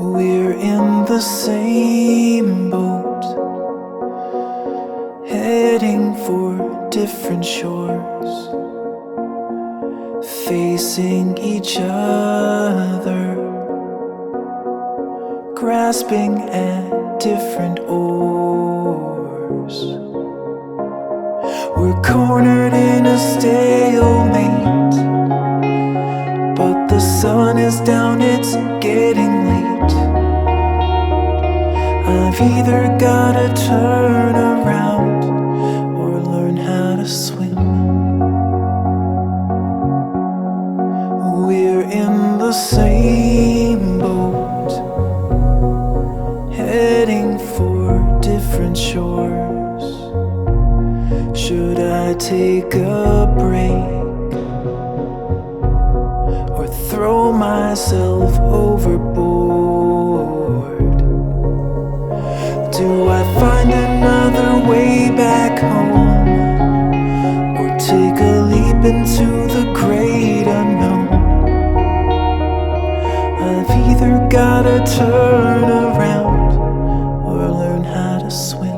We're in the same boat, heading for different shores, facing each other, grasping at different oars. We're cornered in a stalemate, but the sun is down, it's getting late. I've either gotta turn around or learn how to swim. We're in the same boat, heading for different shores. Should I take a break or throw myself overboard? Do I find another way back home, or take a leap into the great unknown? I've either gotta turn around or learn how to swim.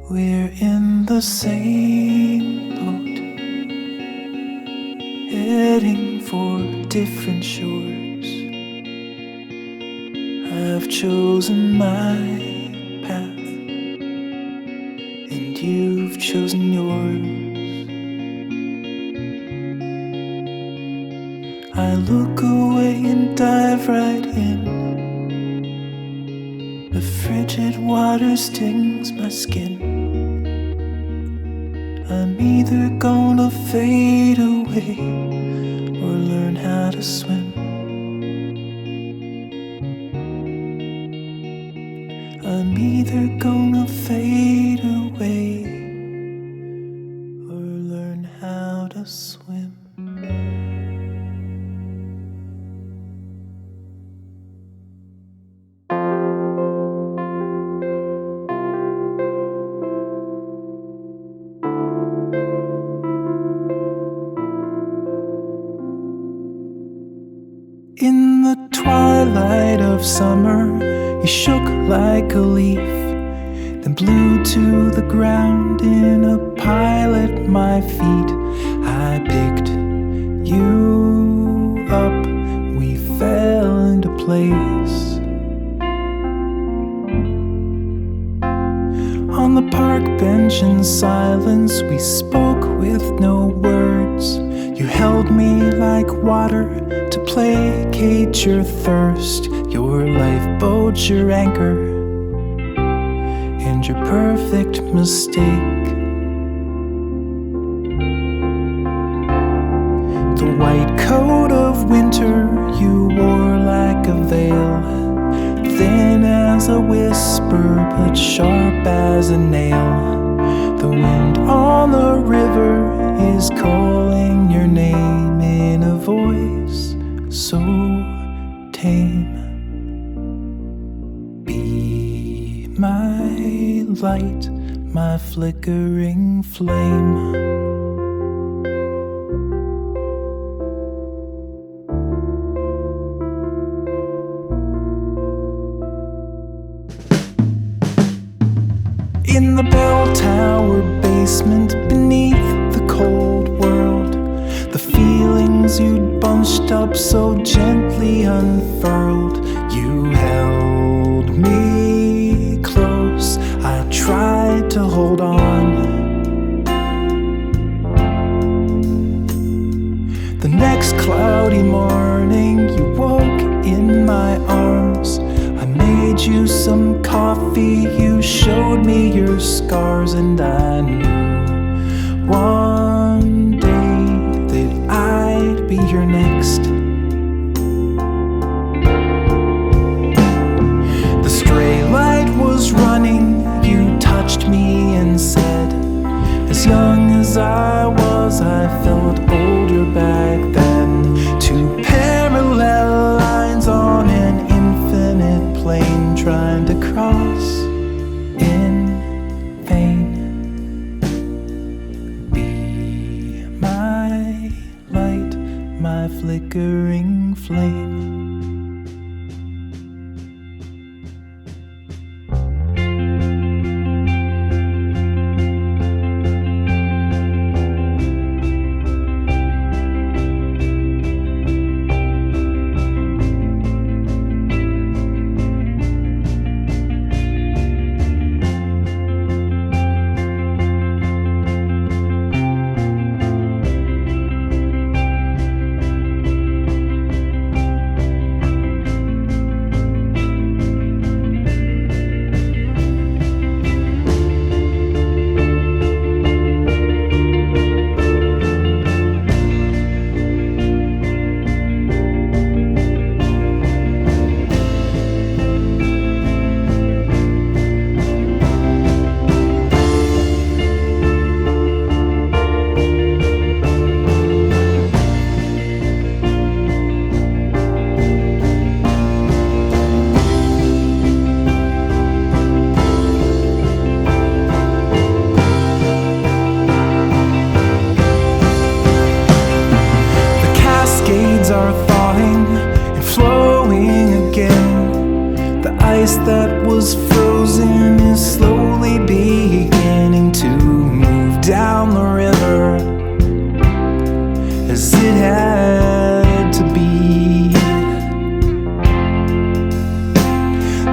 We're in the same boat, heading for different shores. I've chosen my path, and you've chosen yours. I look away and dive right in. The frigid water stings my skin. I'm either gonna fade away or learn how to swim. I'm either gonna fade away or learn how to swim. In the twilight of summer, you shook like a leaf, then blew to the ground in a pile at my feet. I picked you up, we fell into place. On the park bench in silence, we spoke with no words. You held me like water to placate your thirst, your lifeboat, your anchor, and your perfect mistake. The white coat of winter you wore like a veil, thin as a whisper but sharp as a nail. The wind on the river is calling your name in a voice so tame. Be my light, my flickering flame. In the bell tower basement beneath the cold world, the feelings you'd bunched up so gently unfurled. You held me close, I tried to hold on. The next cloudy morning you woke in my arms. I made you some coffee. You showed me your scars, and I knew one day that I'd be your next. The stray light was running. You touched me and said, as young as I was, I felt older back then. Two parallel lines on an infinite plane, trying to cross in vain. Be my light, my flickering flame. That was frozen is slowly beginning to move down the river, as it had to be.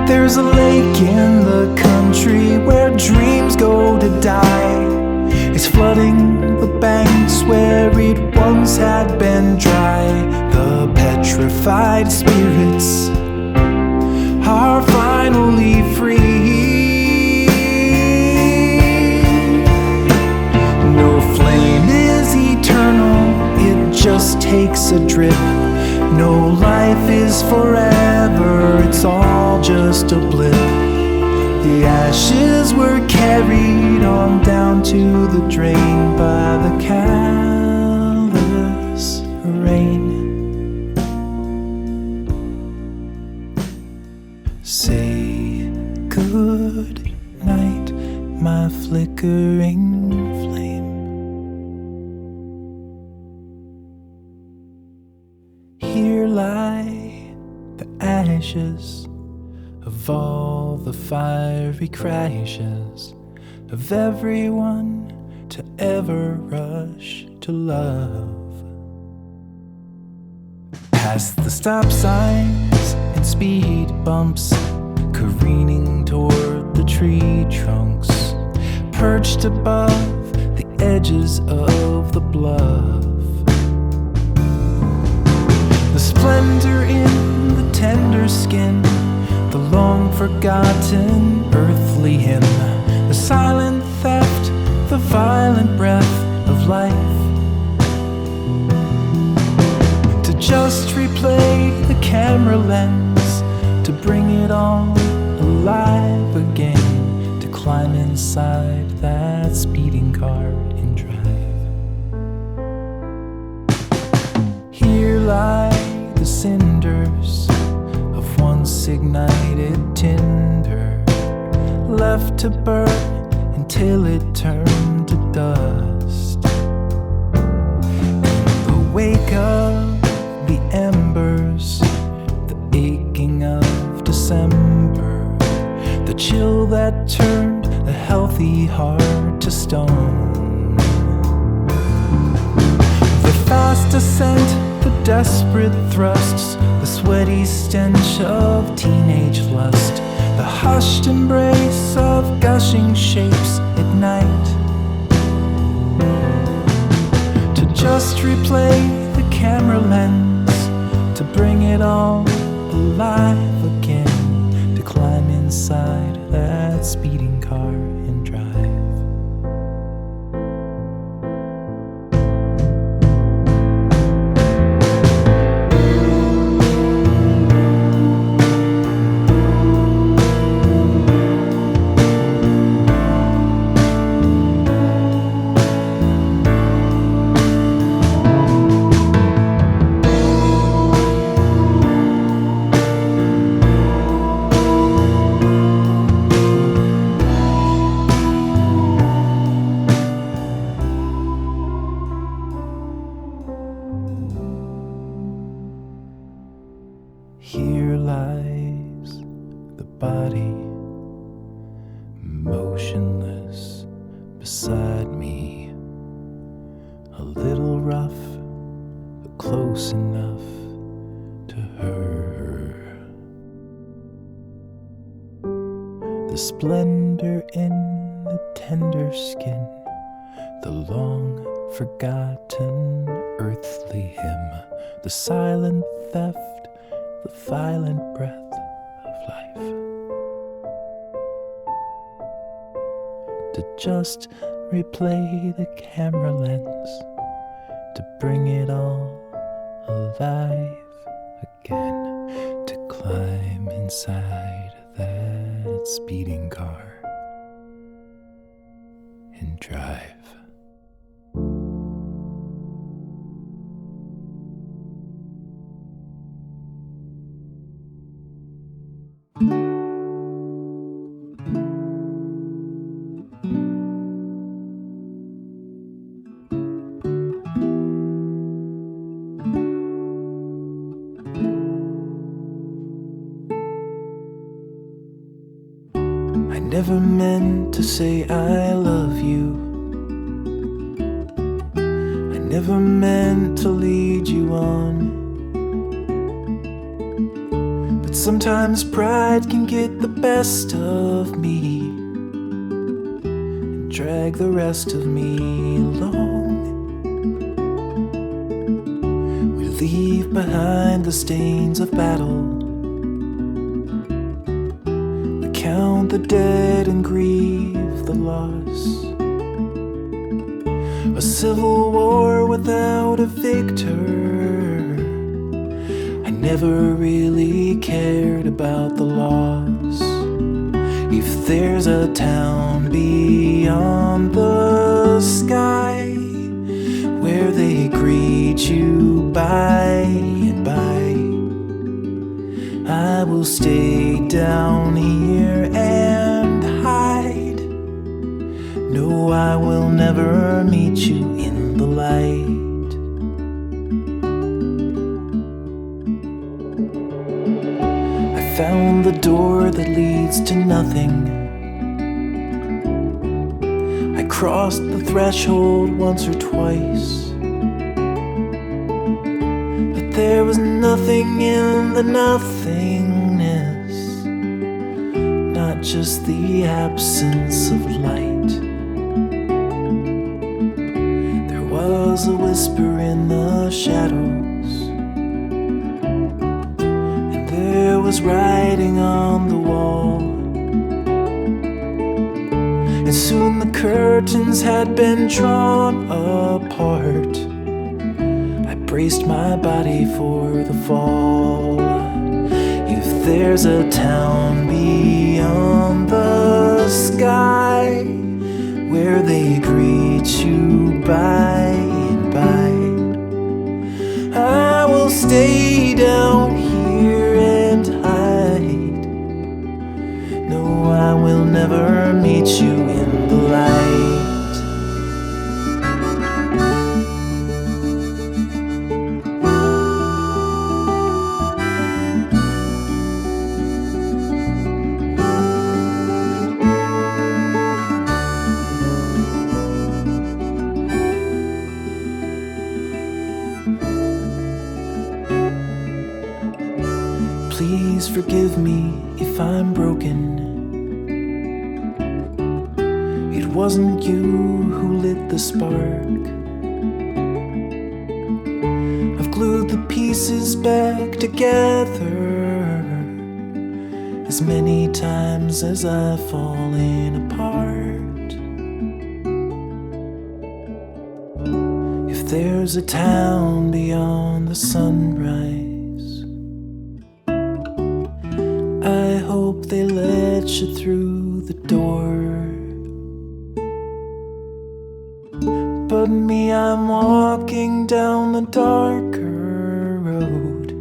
There's a lake in the country where dreams go to die. It's flooding the banks where it once had been dry. The petrified spirits are finally free. No flame is eternal, it just takes a drip. No life is forever, it's all just a blip. The ashes were carried on down to the drain by the callous rain. Say good night, my flickering flame. Here lie the ashes of all the fiery crashes of everyone to ever rush to love. Past the stop signs and speed bumps, careening toward the tree trunks, perched above the edges of the bluff. The splendor in the tender skin, the long forgotten earthly hymn, the silent theft, the violent breath of life. To just replay the camera lens, to bring it all alive again, to climb inside that speeding car and drive. Here lie the cinders of once ignited tinder, left to burn until it turned to dust. In the wake of the embers, the aching of December, the chill that turned a healthy heart to stone. The fast ascent, the desperate thrusts, the sweaty stench of teenage lust, the hushed embrace of gushing shapes at night. To just replay the camera lens, to bring it all alive again, to climb that speeding car and drive. Here lies the body, motionless beside me, a little rough, but close enough to her. The splendor in the tender skin, the long forgotten earthly hymn, the silent theft, the violent breath of life. To just replay the camera lens, to bring it all alive again, to climb inside that speeding car and drive. I never meant to say I love you. I never meant to lead you on. But sometimes pride can get the best of me and drag the rest of me along. We leave behind the stains of battle, count the dead and grieve the loss. A civil war without a victor. I never really cared about the loss. If there's a town beyond the sky where they greet you by and by, I will stay down here and hide. No, I will never meet you in the light. I found the door that leads to nothing. I crossed the threshold once or twice, but there was nothing in the nothingness, not just the absence of light. There was a whisper in the shadows, and there was writing on the wall. And soon the curtains had been drawn apart. I braced my body for the fall. If there's a town beyond the sky where they greet you by and by, I will stay down here and hide. No, I will never meet you in the light. Please forgive me if I'm broken. It wasn't you who lit the spark. I've glued the pieces back together as many times as I've fallen apart. If there's a town beyond the sunrise, I hope they let you through the door. But me, I'm walking down the darker road.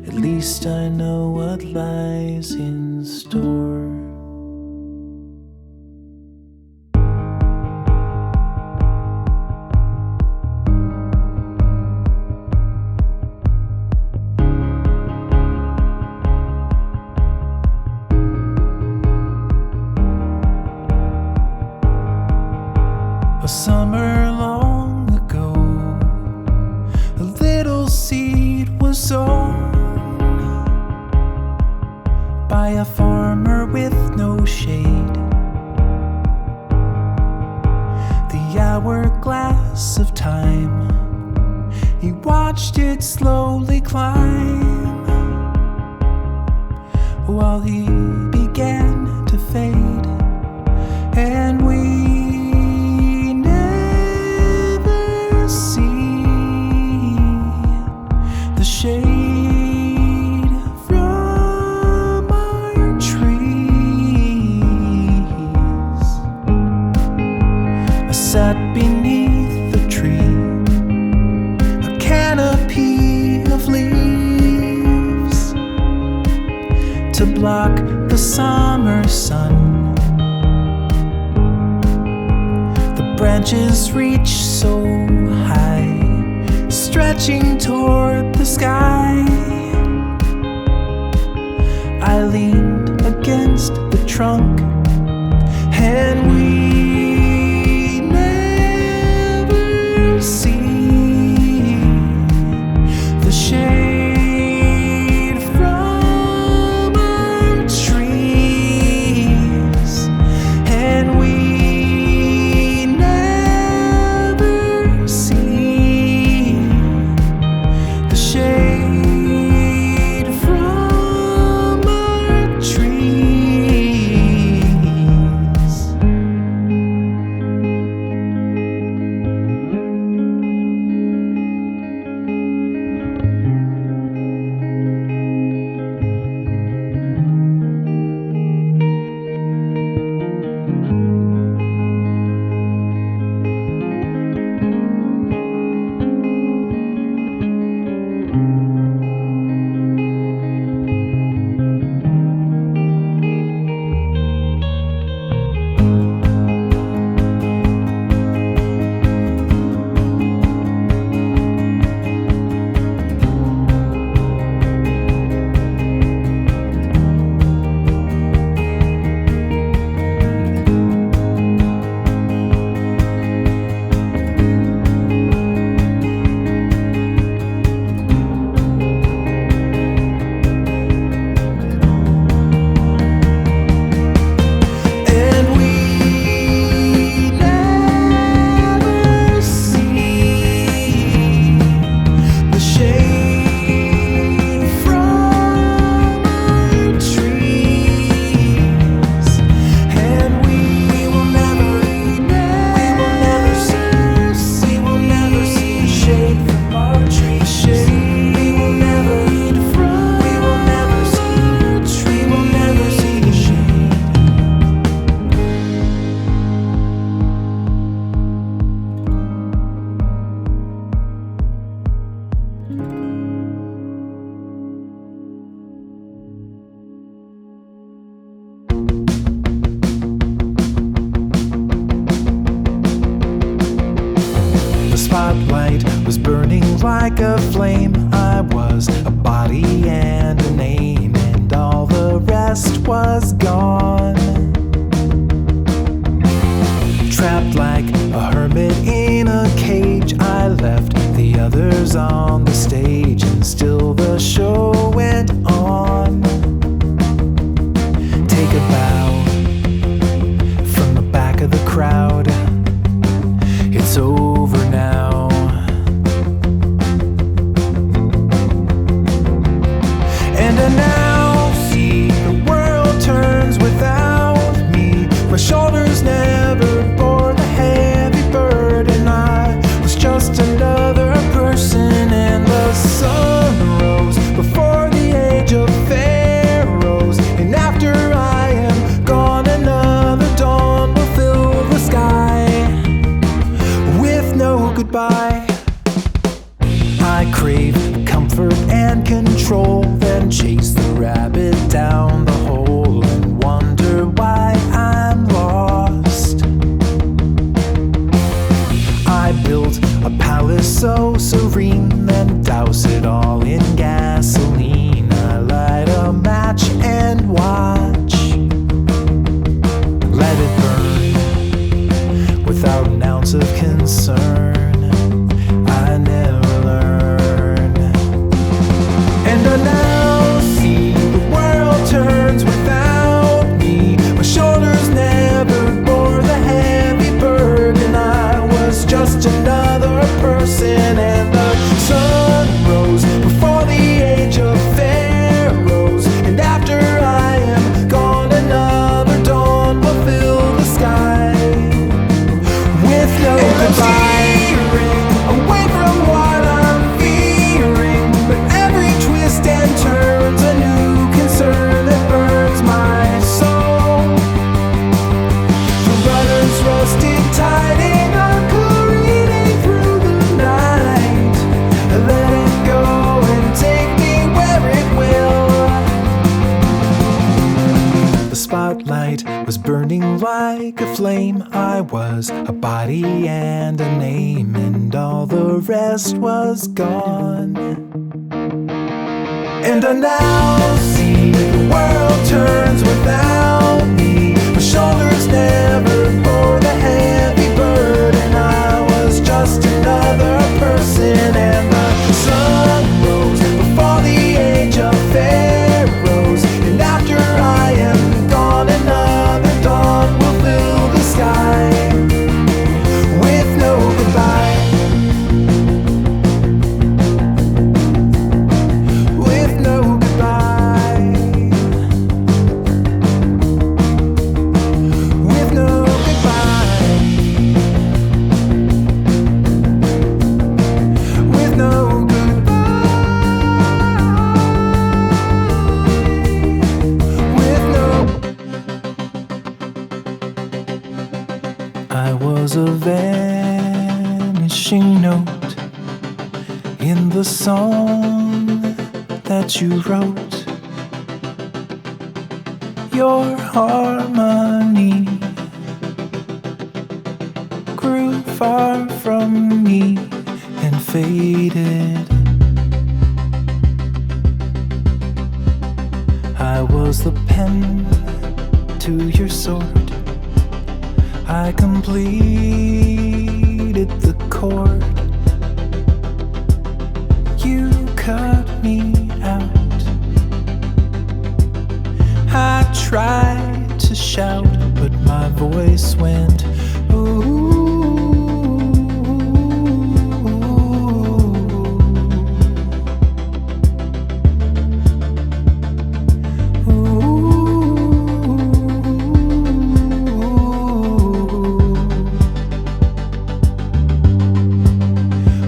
At least I know what lies in store. A summer long ago, a little seed was sown by a farmer with no shade. The hourglass of time, he watched it slowly climb, while he began to fade, and we shade from our trees. I sat beneath the tree, a canopy of leaves to block the summer sun. The branches reach so high, stretching toward the sky. I leaned against the trunk, and we never see the shade from our trees, and we never see the shade from our trees. Spotlight was burning like a flame. I was a body and a name, and all the rest was gone. Trapped like a hermit in a cage, I left the others on the stage, and still the show went on. Take a bow from the back of the crowd. It's over now. And I now see the world comfort and control, then chase the rabbit down the hole and wonder why I'm lost. I built a palace so serene, then douse it all in gasoline. I light a match and watch, let it burn without an ounce of concern. I never learn, and I now see the world turns without me. My shoulders never bore the heavy burden. I was just another person, and the sun rose before the age of pharaohs. And after I am gone, another dawn will fill the sky with no goodbye. Away from what I'm fearing, but every twist and turn's a new concern that burns my soul. The rudder's rusted, tiding, I'm careening through the night. Let it go and take me where it will. The spotlight was burning like a flame. I was a body and a name, and all the rest was gone. And I now see the world turns without me. My shoulders never bore the heavy burden. I was just another person, and the sun rose before the age of pharaohs. And after I am gone, another dawn will fill the sky with no goodbye. With no goodbye. With no goodbye. With no goodbye. With no. I was a vanishing note in the song that you wrote. Your harmony grew far from me and faded. I was the pen to your sword. I completed the chord. You cut me out. I tried to shout, but my voice went ooh.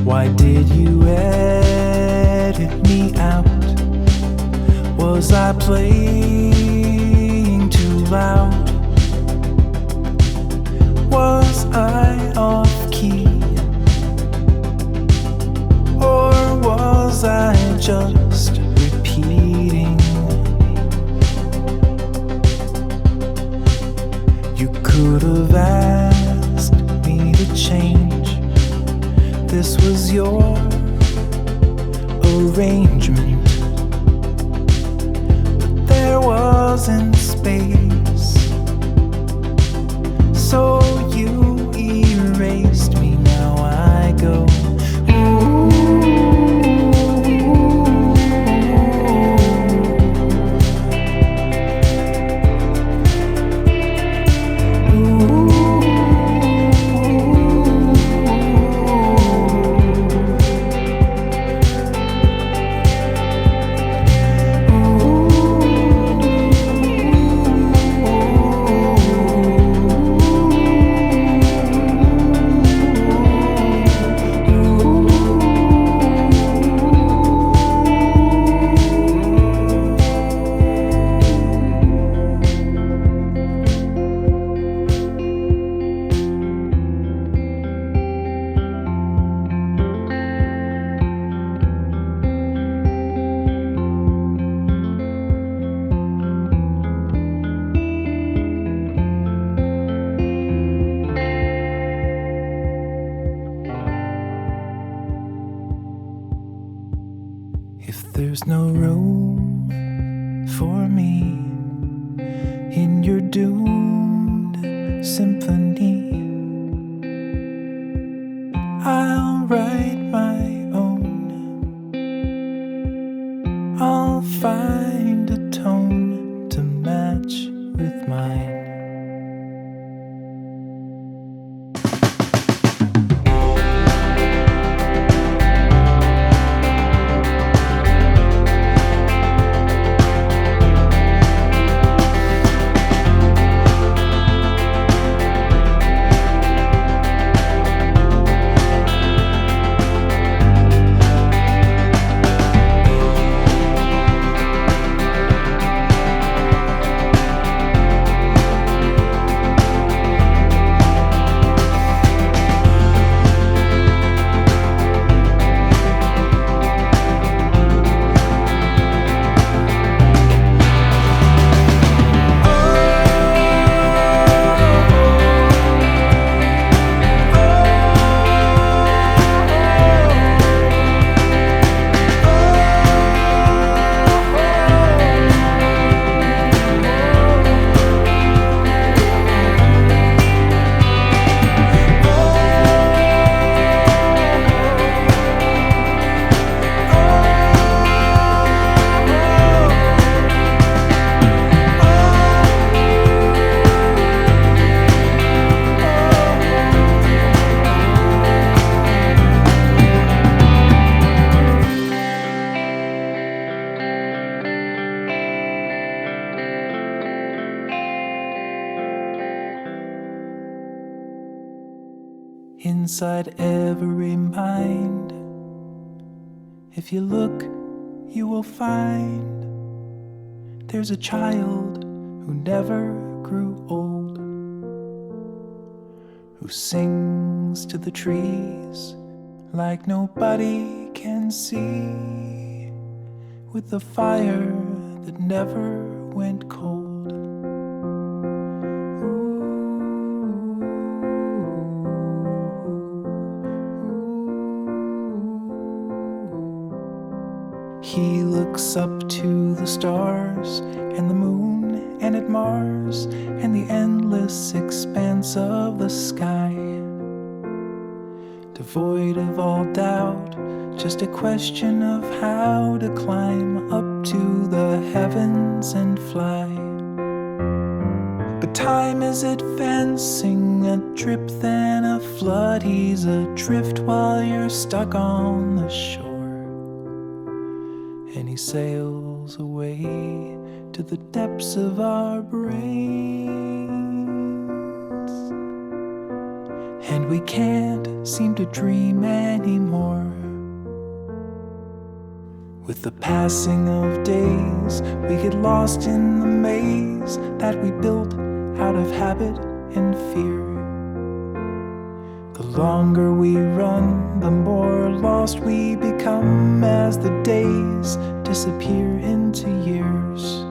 Why did you edit me out? Was I playing too loud? Was I off key? Or was I just repeating? You could have asked me to change. This was your arrangement, but there wasn't space, so you erased me. Now I go If there's no room for me in your doomed symphony, I'll write my own. I'll find a tone to match with mine. Inside every mind, if you look, you will find there's a child who never grew old, who sings to the trees like nobody can see, with a fire that never went cold. He looks up to the stars and the moon and at Mars and the endless expanse of the sky, devoid of all doubt, just a question of how to climb up to the heavens and fly. But time is advancing, a drip then a flood. He's adrift while you're stuck on the shore, and he sails away to the depths of our brains, and we can't seem to dream anymore. With the passing of days, we get lost in the maze that we built out of habit and fear. The longer we run, the more lost we become as the days disappear into years.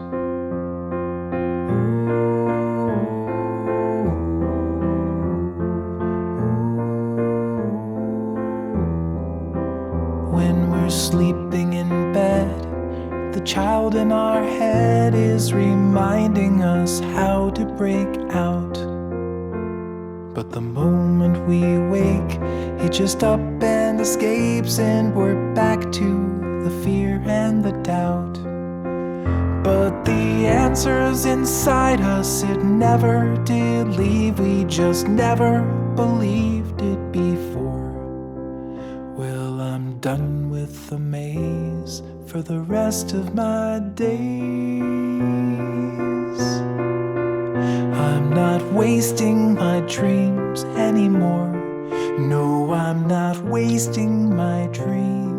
When we're sleeping in bed, the child in our head is reminding us how to break out. But the moment we wake, he just up and escapes, and we're back to the fear and the doubt. But the answer's inside us, it never did leave. We just never believed it before. Well, I'm done with the maze for the rest of my days. I'm not wasting my dreams anymore. No, I'm not wasting my dreams.